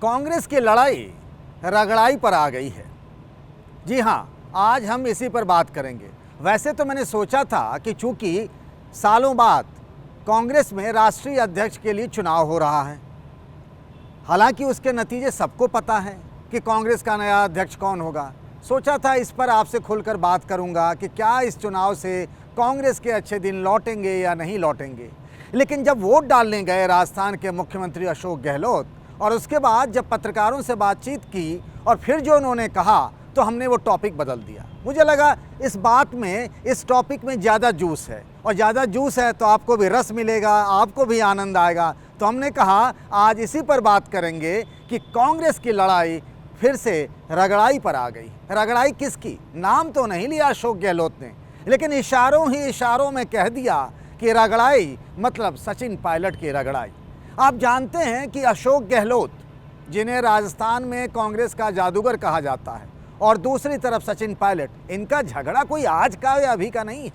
कांग्रेस की लड़ाई रगड़ाई पर आ गई है। जी हाँ, आज हम इसी पर बात करेंगे। वैसे तो मैंने सोचा था कि चूंकि सालों बाद कांग्रेस में राष्ट्रीय अध्यक्ष के लिए चुनाव हो रहा है, हालांकि उसके नतीजे सबको पता है कि कांग्रेस का नया अध्यक्ष कौन होगा, सोचा था इस पर आपसे खुलकर बात करूंगा कि क्या इस चुनाव से कांग्रेस के अच्छे दिन लौटेंगे या नहीं लौटेंगे। लेकिन जब वोट डालने गए राजस्थान के मुख्यमंत्री अशोक गहलोत और उसके बाद जब पत्रकारों से बातचीत की और फिर जो उन्होंने कहा, तो हमने वो टॉपिक बदल दिया। मुझे लगा इस बात में, इस टॉपिक में ज़्यादा जूस है, और ज़्यादा जूस है तो आपको भी रस मिलेगा, आपको भी आनंद आएगा। तो हमने कहा आज इसी पर बात करेंगे कि कांग्रेस की लड़ाई फिर से रगड़ाई पर आ गई। रगड़ाई किसकी? नाम तो नहीं लिया अशोक गहलोत ने, लेकिन इशारों ही इशारों में कह दिया कि रगड़ाई मतलब सचिन पायलट की रगड़ाई। आप जानते हैं कि अशोक गहलोत, जिन्हें राजस्थान में कांग्रेस का जादूगर कहा जाता है, और दूसरी तरफ सचिन पायलट, इनका झगड़ा कोई आज का या अभी का नहीं है।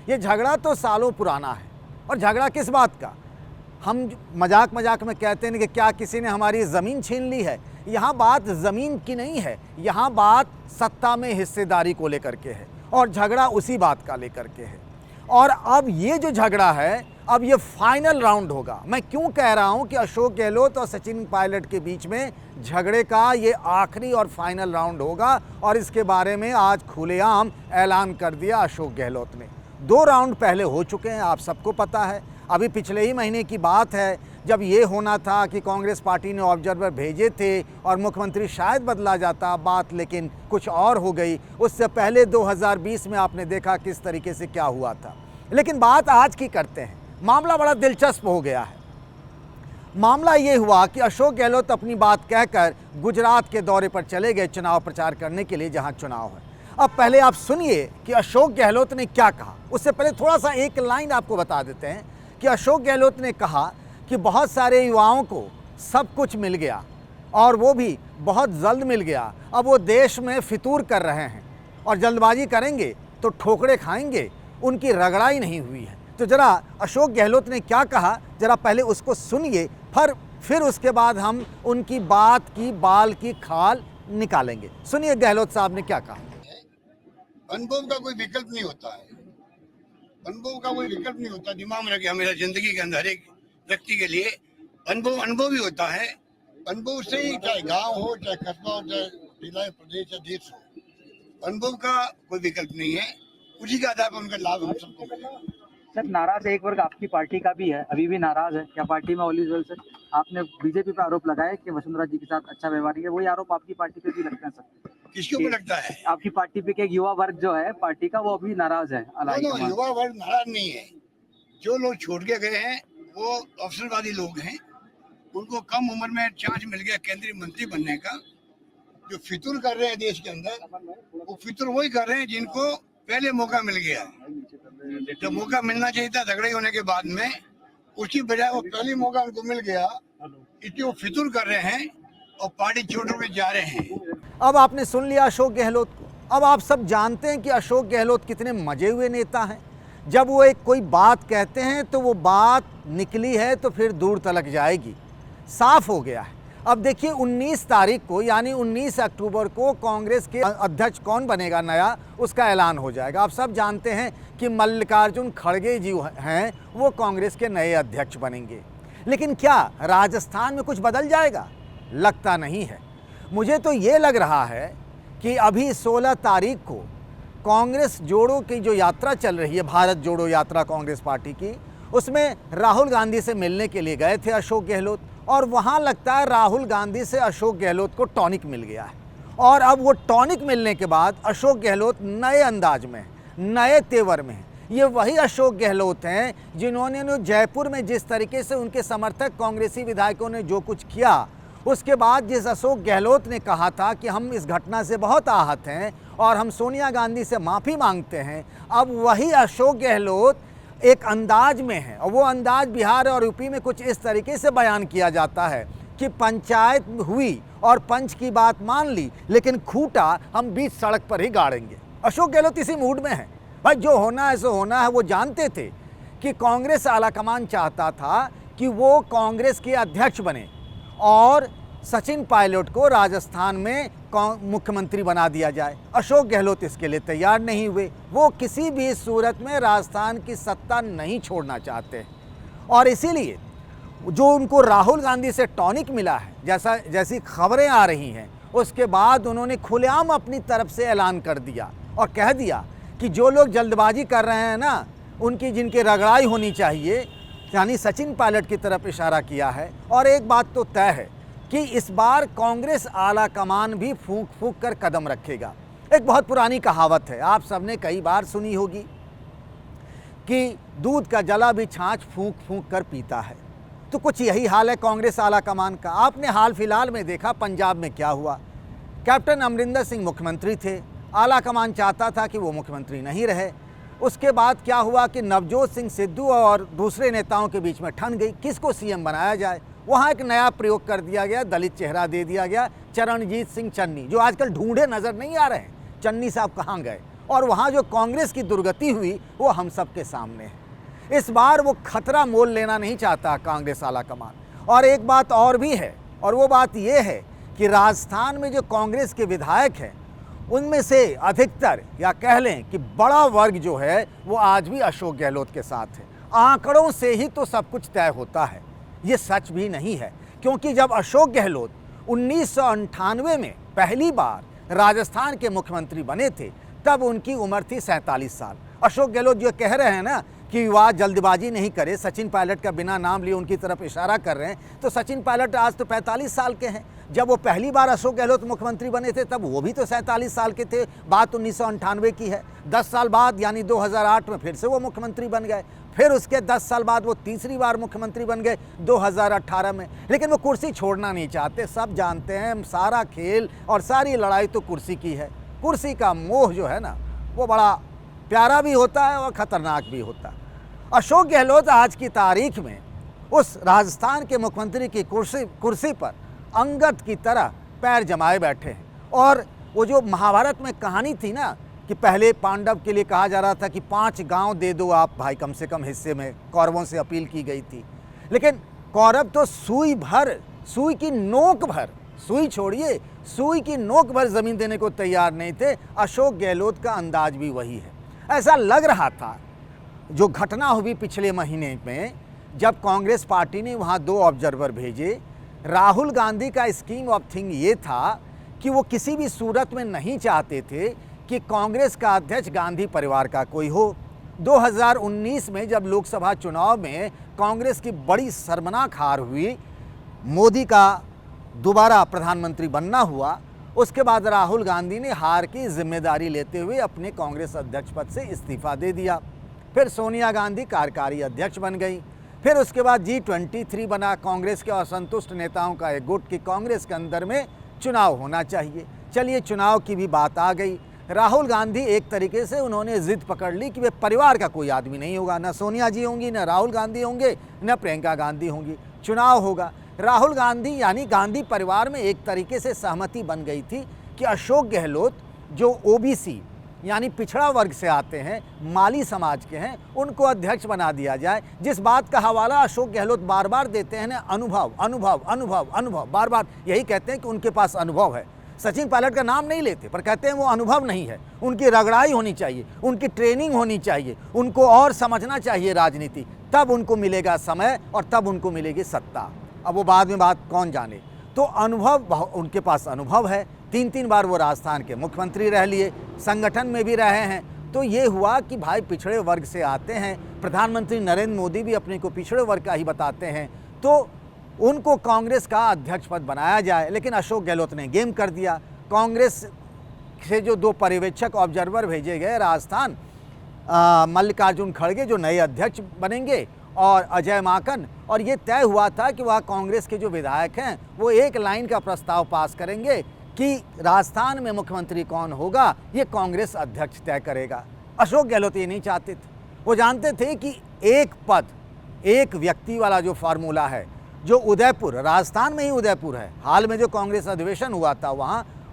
ये झगड़ा तो सालों पुराना है। और झगड़ा किस बात का? हम मजाक मजाक में कहते हैं कि क्या किसी ने हमारी ज़मीन छीन ली है। यहाँ बात ज़मीन की नहीं है, यहाँ बात सत्ता में हिस्सेदारी को लेकर के है, और झगड़ा उसी बात का लेकर के है। और अब ये जो झगड़ा है, अब ये फाइनल राउंड होगा। मैं क्यों कह रहा हूँ कि अशोक गहलोत और सचिन पायलट के बीच में झगड़े का ये आखिरी और फाइनल राउंड होगा, और इसके बारे में आज खुलेआम ऐलान कर दिया अशोक गहलोत ने। 2 राउंड पहले हो चुके हैं, आप सबको पता है। अभी पिछले ही महीने की बात है जब ये होना था कि कांग्रेस पार्टी ने ऑब्जर्वर भेजे थे और मुख्यमंत्री शायद बदला जाता, बात लेकिन कुछ और हो गई। उससे पहले 2020 में आपने देखा किस तरीके से क्या हुआ था। लेकिन बात आज की करते हैं। मामला बड़ा दिलचस्प हो गया है। मामला ये हुआ कि अशोक गहलोत अपनी बात कहकर गुजरात के दौरे पर चले गए चुनाव प्रचार करने के लिए, जहां चुनाव है। अब पहले आप सुनिए कि अशोक गहलोत ने क्या कहा। उससे पहले थोड़ा सा एक लाइन आपको बता देते हैं कि अशोक गहलोत ने कहा कि बहुत सारे युवाओं को सब कुछ मिल गया, और वो भी बहुत जल्द मिल गया। अब वो देश में फितूर कर रहे हैं, और जल्दबाजी करेंगे तो ठोकरे खाएंगे। उनकी रगड़ाई नहीं हुई है। तो ज़रा अशोक गहलोत ने क्या कहा, ज़रा पहले उसको सुनिए, फिर उसके बाद हम उनकी बात की बाल की खाल निकालेंगे। सुनिए गहलोत साहब ने क्या कहा। अनुभव का कोई विकल्प नहीं होता है। अनुभव का कोई विकल्प नहीं होता। दिमाग में रखे हमेशा जिंदगी के अंदर एक व्यक्ति के लिए अनुभव ही होता है। अनुभव से ही, चाहे गांव हो, चाहे कस्बा हो, चाहे जिला, प्रदेश या देश हो, अनुभव का कोई विकल्प नहीं है। उसी के आधार पर उनका लाभ हम सबको मिलेगा। सर, नाराज एक वर्ग आपकी पार्टी का भी है, अभी भी नाराज है क्या पार्टी में ऑल इज वेल? सर, आपने बीजेपी पर आरोप लगाया कि वसुंधरा जी के साथ अच्छा व्यवहार किया, वही आरोप आपकी पार्टी पे भी लगता है सर? किसके ऊपर लगता है? आपकी पार्टी पे एक युवा वर्ग जो है पार्टी का, वो अभी नाराज है। युवा वर्ग नाराज नहीं है। जो लोग छोड़ के गए हैं वो अवसरवादी लोग हैं। उनको कम उम्र में चांस मिल गया केंद्रीय मंत्री बनने का। जो फितूर कर रहे हैं देश के अंदर, वो फितूर वही कर रहे हैं जिनको पहले मौका मिल गया। जब मौका मिलना चाहिए था झगड़े होने के बाद में, उसकी बजाय वो पहली मौका उनको मिल गया, इसलिए वो फितूर कर रहे हैं और पार्टी छोड़ के जा रहे हैं। अब आपने सुन लिया अशोक गहलोत को। अब आप सब जानते हैं कि अशोक गहलोत कितने मजे हुए नेता हैं। जब वो एक कोई बात कहते हैं तो वो बात निकली है तो फिर दूर तलक जाएगी, साफ हो गया है। अब देखिए 19 तारीख को, यानी 19 अक्टूबर को कांग्रेस के अध्यक्ष कौन बनेगा नया, उसका ऐलान हो जाएगा। आप सब जानते हैं कि मल्लिकार्जुन खड़गे जी हैं, वो कांग्रेस के नए अध्यक्ष बनेंगे। लेकिन क्या राजस्थान में कुछ बदल जाएगा? लगता नहीं है। मुझे तो ये लग रहा है कि अभी 16 तारीख को कांग्रेस जोड़ो की जो यात्रा चल रही है, भारत जोड़ो यात्रा कांग्रेस पार्टी की, उसमें राहुल गांधी से मिलने के लिए गए थे अशोक गहलोत, और वहाँ लगता है राहुल गांधी से अशोक गहलोत को टॉनिक मिल गया है। और अब वो टॉनिक मिलने के बाद अशोक गहलोत नए अंदाज में, नए तेवर में। ये वही अशोक गहलोत हैं जिन्होंने जयपुर में जिस तरीके से उनके समर्थक कांग्रेसी विधायकों ने जो कुछ किया, उसके बाद जिस अशोक गहलोत ने कहा था कि हम इस घटना से बहुत आहत हैं और हम सोनिया गांधी से माफ़ी मांगते हैं, अब वही अशोक गहलोत एक अंदाज में है। और वो अंदाज बिहार और यूपी में कुछ इस तरीके से बयान किया जाता है कि पंचायत हुई और पंच की बात मान ली, लेकिन खूंटा हम बीच सड़क पर ही गाड़ेंगे। अशोक गहलोत इसी मूड में है। भाई जो होना है सो होना है। वो जानते थे कि कांग्रेस आलाकमान चाहता था कि वो कांग्रेस के अध्यक्ष बने और सचिन पायलट को राजस्थान में मुख्यमंत्री बना दिया जाए। अशोक गहलोत इसके लिए तैयार नहीं हुए। वो किसी भी सूरत में राजस्थान की सत्ता नहीं छोड़ना चाहते और इसीलिए जो उनको राहुल गांधी से टॉनिक मिला है, जैसी खबरें आ रही हैं, उसके बाद उन्होंने खुलेआम अपनी तरफ से ऐलान कर दिया और कह दिया कि जो लोग जल्दबाजी कर रहे हैं ना, उनकी जिनकी रगड़ाई होनी चाहिए, यानी सचिन पायलट की तरफ इशारा किया है। और एक बात तो तय है कि इस बार कांग्रेस आला कमान भी फूंक फूंक कर कदम रखेगा। एक बहुत पुरानी कहावत है, आप सबने कई बार सुनी होगी कि दूध का जला भी छाछ फूंक फूंक कर पीता है। तो कुछ यही हाल है कांग्रेस आला कमान का। आपने हाल फिलहाल में देखा पंजाब में क्या हुआ। कैप्टन अमरिंदर सिंह मुख्यमंत्री थे, आला कमान चाहता था कि वो मुख्यमंत्री नहीं रहे। उसके बाद क्या हुआ कि नवजोत सिंह सिद्धू और दूसरे नेताओं के बीच में ठन गई किसको सीएम बनाया जाए। वहाँ एक नया प्रयोग कर दिया गया, दलित चेहरा दे दिया गया, चरणजीत सिंह चन्नी, जो आजकल ढूंढे नजर नहीं आ रहे हैं, चन्नी साहब कहाँ गए। और वहाँ जो कांग्रेस की दुर्गति हुई वो हम सब के सामने है। इस बार वो खतरा मोल लेना नहीं चाहता कांग्रेस आला कमान। और एक बात और भी है, और वो बात ये है कि राजस्थान में जो कांग्रेस के विधायक हैं, उनमें से अधिकतर, या कह लें कि बड़ा वर्ग जो है, वो आज भी अशोक गहलोत के साथ है। आंकड़ों से ही तो सब कुछ तय होता है, ये सच भी नहीं है। क्योंकि जब अशोक गहलोत 1998 में पहली बार राजस्थान के मुख्यमंत्री बने थे, तब उनकी उम्र थी 47 साल। अशोक गहलोत जो कह रहे हैं ना कि वह जल्दबाजी नहीं करे, सचिन पायलट का बिना नाम लिए उनकी तरफ इशारा कर रहे हैं, तो सचिन पायलट आज तो 45 साल के हैं। जब वो पहली बार अशोक गहलोत मुख्यमंत्री बने थे तब वो भी तो 47 साल के थे। बात 1998 की है। 10 साल बाद यानी 2008 में फिर से वो मुख्यमंत्री बन गए। फिर उसके 10 साल बाद वो तीसरी बार मुख्यमंत्री बन गए 2018 में। लेकिन वो कुर्सी छोड़ना नहीं चाहते। सब जानते हैं सारा खेल और सारी लड़ाई तो कुर्सी की है। कुर्सी का मोह जो है ना, वो बड़ा प्यारा भी होता है और ख़तरनाक भी होता है। अशोक गहलोत आज की तारीख में उस राजस्थान के मुख्यमंत्री की कुर्सी पर अंगद की तरह पैर जमाए बैठे हैं। और वो जो महाभारत में कहानी थी ना कि पहले पांडव के लिए कहा जा रहा था कि 5 गांव दे दो आप भाई कम से कम हिस्से में, कौरवों से अपील की गई थी। लेकिन कौरव तो सुई की नोक भर, सुई छोड़िए, सुई की नोक भर ज़मीन देने को तैयार नहीं थे। अशोक गहलोत का अंदाज भी वही है। ऐसा लग रहा था जो घटना हुई पिछले महीने में, जब कांग्रेस पार्टी ने वहाँ 2 ऑब्जर्वर भेजे। राहुल गांधी का स्कीम ऑफ थिंग ये था कि वो किसी भी सूरत में नहीं चाहते थे कि कांग्रेस का अध्यक्ष गांधी परिवार का कोई हो। 2019 में जब लोकसभा चुनाव में कांग्रेस की बड़ी शर्मनाक हार हुई, मोदी का दोबारा प्रधानमंत्री बनना हुआ, उसके बाद राहुल गांधी ने हार की जिम्मेदारी लेते हुए अपने कांग्रेस अध्यक्ष पद से इस्तीफा दे दिया। फिर सोनिया गांधी कार्यकारी अध्यक्ष बन गई। फिर उसके बाद G23 बना, कांग्रेस के असंतुष्ट नेताओं का एक गुट कि कांग्रेस के अंदर में चुनाव होना चाहिए। चलिए, चुनाव की भी बात आ गई। राहुल गांधी एक तरीके से उन्होंने जिद पकड़ ली कि वे परिवार का कोई आदमी नहीं होगा, न सोनिया जी होंगी, न राहुल गांधी होंगे, न प्रियंका गांधी होंगी, चुनाव होगा। राहुल गांधी यानी गांधी परिवार में एक तरीके से सहमति बन गई थी कि अशोक गहलोत जो OBC यानी पिछड़ा वर्ग से आते हैं, माली समाज के हैं, उनको अध्यक्ष बना दिया जाए। जिस बात का हवाला अशोक गहलोत बार बार देते हैं ना, अनुभव अनुभव अनुभव अनुभव, बार बार यही कहते हैं कि उनके पास अनुभव है। सचिन पायलट का नाम नहीं लेते, पर कहते हैं वो अनुभव नहीं है, उनकी रगड़ाई होनी चाहिए, उनकी ट्रेनिंग होनी चाहिए, उनको और समझना चाहिए राजनीति, तब उनको मिलेगा समय और तब उनको मिलेगी सत्ता। अब वो बाद में बात कौन जाने। तो अनुभव, उनके पास अनुभव है। 3 बार वो राजस्थान के मुख्यमंत्री रह लिए, संगठन में भी रहे हैं। तो ये हुआ कि भाई पिछड़े वर्ग से आते हैं। प्रधानमंत्री नरेंद्र मोदी भी अपने को पिछड़े वर्ग का ही बताते हैं, तो उनको कांग्रेस का अध्यक्ष पद बनाया जाए। लेकिन अशोक गहलोत ने गेम कर दिया। कांग्रेस से जो 2 पर्यवेक्षक ऑब्जर्वर भेजे गए राजस्थान, मल्लिकार्जुन खड़गे जो नए अध्यक्ष बनेंगे और अजय माकन, और ये तय हुआ था कि वह कांग्रेस के जो विधायक हैं वो एक लाइन का प्रस्ताव पास करेंगे कि राजस्थान में मुख्यमंत्री कौन होगा ये कांग्रेस अध्यक्ष तय करेगा। अशोक गहलोत ये नहीं चाहते थे। वो जानते थे कि एक पद, एक व्यक्ति वाला जो फार्मूला है, जो उदयपुर, राजस्थान में ही उदयपुर है, हाल में जो कांग्रेस अधिवेशन हुआ था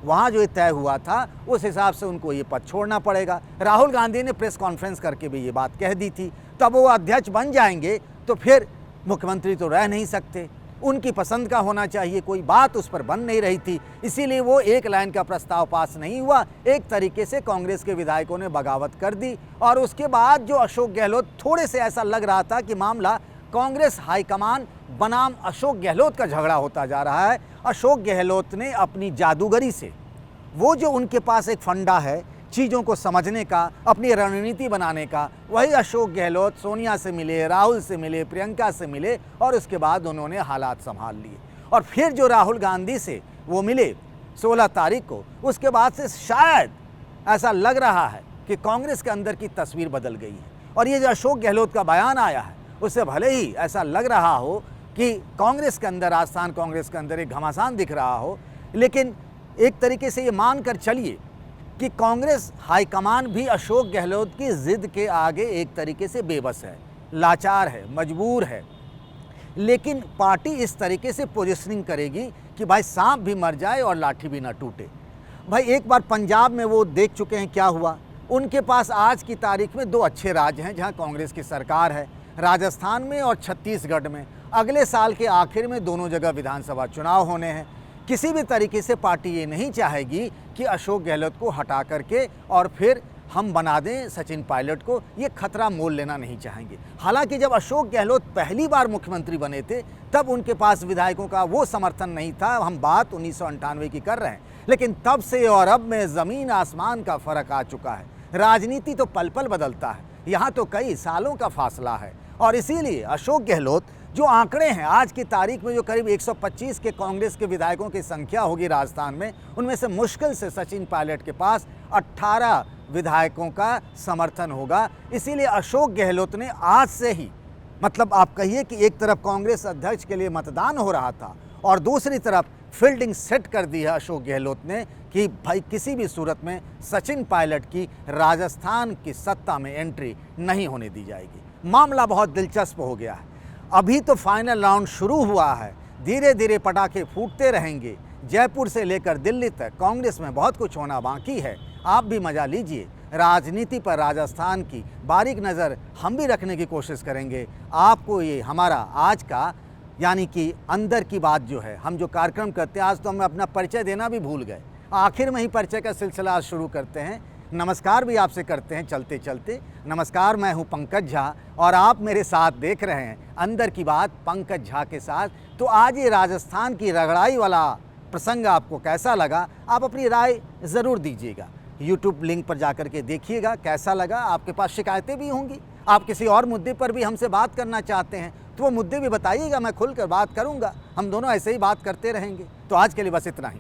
वहाँ जो तय हुआ था, उस हिसाब से उनको ये पद छोड़ना पड़ेगा। राहुल गांधी ने प्रेस कॉन्फ्रेंस करके भी ये बात कह दी थी। तब वो अध्यक्ष बन जाएंगे तो फिर मुख्यमंत्री तो रह नहीं सकते। उनकी पसंद का होना चाहिए, कोई बात उस पर बन नहीं रही थी, इसीलिए वो एक लाइन का प्रस्ताव पास नहीं हुआ। एक तरीके से कांग्रेस के विधायकों ने बगावत कर दी और उसके बाद जो अशोक गहलोत, थोड़े से ऐसा लग रहा था कि मामला कांग्रेस हाईकमान बनाम अशोक गहलोत का झगड़ा होता जा रहा है। अशोक गहलोत ने अपनी जादूगरी से, वो जो उनके पास एक फंडा है चीज़ों को समझने का, अपनी रणनीति बनाने का, वही अशोक गहलोत सोनिया से मिले, राहुल से मिले, प्रियंका से मिले और उसके बाद उन्होंने हालात संभाल लिए। और फिर जो राहुल गांधी से वो मिले 16 तारीख को, उसके बाद से शायद ऐसा लग रहा है कि कांग्रेस के अंदर की तस्वीर बदल गई है। और ये जो अशोक गहलोत का बयान आया है, उससे भले ही ऐसा लग रहा हो कि कांग्रेस के अंदर, राजस्थान कांग्रेस के अंदर एक घमासान दिख रहा हो, लेकिन एक तरीके से ये मान कर चलिए कि कांग्रेस हाईकमान भी अशोक गहलोत की जिद के आगे एक तरीके से बेबस है, लाचार है, मजबूर है। लेकिन पार्टी इस तरीके से पोजीशनिंग करेगी कि भाई सांप भी मर जाए और लाठी भी ना टूटे। भाई एक बार पंजाब में वो देख चुके हैं क्या हुआ। उनके पास आज की तारीख में 2 अच्छे राज्य हैं जहां कांग्रेस की सरकार है, राजस्थान में और छत्तीसगढ़ में। अगले साल के आखिर में दोनों जगह विधानसभा चुनाव होने हैं। किसी भी तरीके से पार्टी ये नहीं चाहेगी कि अशोक गहलोत को हटा करके और फिर हम बना दें सचिन पायलट को, ये खतरा मोल लेना नहीं चाहेंगे। हालांकि जब अशोक गहलोत पहली बार मुख्यमंत्री बने थे तब उनके पास विधायकों का वो समर्थन नहीं था, हम बात 1998 की कर रहे हैं, लेकिन तब से और अब में ज़मीन आसमान का फ़र्क आ चुका है। राजनीति तो पल पल बदलता है, यहाँ तो कई सालों का फासला है। और इसीलिए अशोक गहलोत, जो आंकड़े हैं आज की तारीख में, जो करीब 125 के कांग्रेस के विधायकों की संख्या होगी राजस्थान में, उनमें से मुश्किल से सचिन पायलट के पास 18 विधायकों का समर्थन होगा। इसीलिए अशोक गहलोत ने आज से ही, मतलब आप कहिए कि एक तरफ कांग्रेस अध्यक्ष के लिए मतदान हो रहा था और दूसरी तरफ फील्डिंग सेट कर दी है अशोक गहलोत ने कि भाई किसी भी सूरत में सचिन पायलट की राजस्थान की सत्ता में एंट्री नहीं होने दी जाएगी। मामला बहुत दिलचस्प हो गया है। अभी तो फाइनल राउंड शुरू हुआ है, धीरे धीरे पटाखे फूटते रहेंगे। जयपुर से लेकर दिल्ली तक कांग्रेस में बहुत कुछ होना बाकी है। आप भी मजा लीजिए। राजनीति पर राजस्थान की बारीक नज़र हम भी रखने की कोशिश करेंगे। आपको ये हमारा आज का यानी कि अंदर की बात जो है, हम जो कार्यक्रम करते हैं, आज तो हम अपना परिचय देना भी भूल गए। आखिर में ही परिचय का सिलसिला आज शुरू करते हैं। नमस्कार भी आपसे करते हैं चलते चलते। नमस्कार, मैं हूं पंकज झा और आप मेरे साथ देख रहे हैं अंदर की बात पंकज झा के साथ। तो आज ये राजस्थान की रगड़ाई वाला प्रसंग आपको कैसा लगा, आप अपनी राय ज़रूर दीजिएगा। यूट्यूब लिंक पर जाकर के देखिएगा कैसा लगा। आपके पास शिकायतें भी होंगी, आप किसी और मुद्दे पर भी हमसे बात करना चाहते हैं तो वो मुद्दे भी बताइएगा, मैं खुलकर बात करूँगा। हम दोनों ऐसे ही बात करते रहेंगे। तो आज के लिए बस इतना ही।